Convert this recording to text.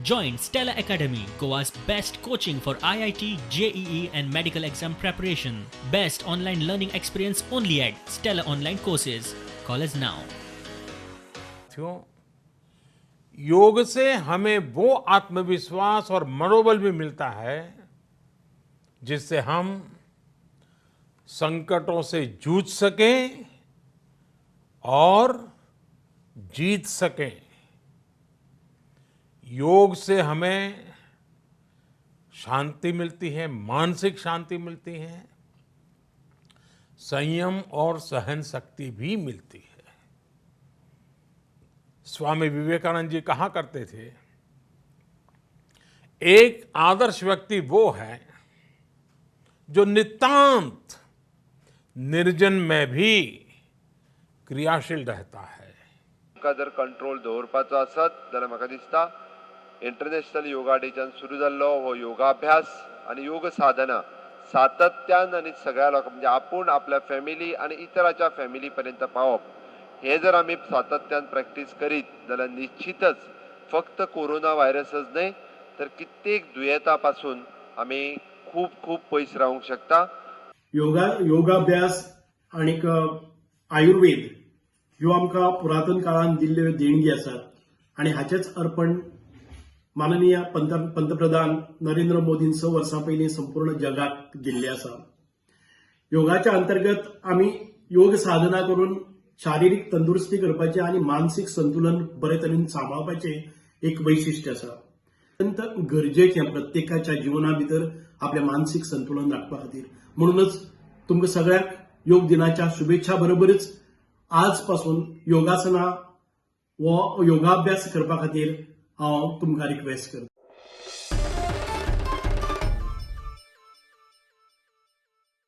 Join Stella Academy, Goa's best coaching for IIT, JEE and medical exam preparation. Best online learning experience only at Stella Online Courses. Call us now. साथियों, योग से हमें वो आत्मविश्वास और मनोबल भी मिलता है जिससे हम संकटों से जूझ सकें और जीत सकें। योग से हमें शांति मिलती है, मानसिक शांति मिलती है, संयम और सहन शक्ति भी मिलती है। स्वामी विवेकानंद जी कहा करते थे, एक आदर्श व्यक्ति वो है जो नितांत निर्जन में भी क्रियाशील रहता है। जर कंट्रोल दवरपाचो आसत जाल्यार म्हाका दिसता इंटरनॅशनल योगा डेच्यान सुरू जाल्लो हो योगाभ्यास आणि योग साधना सातत्यान आणि सगळ्या लोकांक म्हणजे आपूण आपल्या फॅमिली आणि इतरांच्या फॅमिली पर्यंत पावप, हे जर आम्ही सातत्यान प्रॅक्टिस करीत जाल्यार निश्चितच फक्त कोरोना व्हायरसच न्हय तर कित्येक दुयेंतांपासून आम्ही खूप खूप पयस रावंक शकता। योगाभ्यास आणि आयुर्वेद ह्यो आमकां पुरातन काळान दिल्ल्यो देणगी आसात आणि हाचेच अर्पण माननीय पंतप्रधान नरेंद्र मोदीन 6 वर्सां पयलीं संपूर्ण जगाक दिल्ले आसा। योगाच्या अंतर्गत आमी योग साधना करून शारीरिक तंदुरुस्ती करपाचे आणि मानसिक संतुलन बरे तरेन सांबाळपाचे एक वैशिष्ट्य आसा। अत्यंत गरजेचें प्रत्येकाच्या जिवना भितर आपले मानसिक संतुलन राखपा खातीर। म्हणूनच तुमकां सगळ्यांक योग दिनाच्या शुभेच्छा बरोबरच आजपासून योगासना व योगाभ्यास करपा खातीर हांव तुमकां रिक्वेस्ट करता।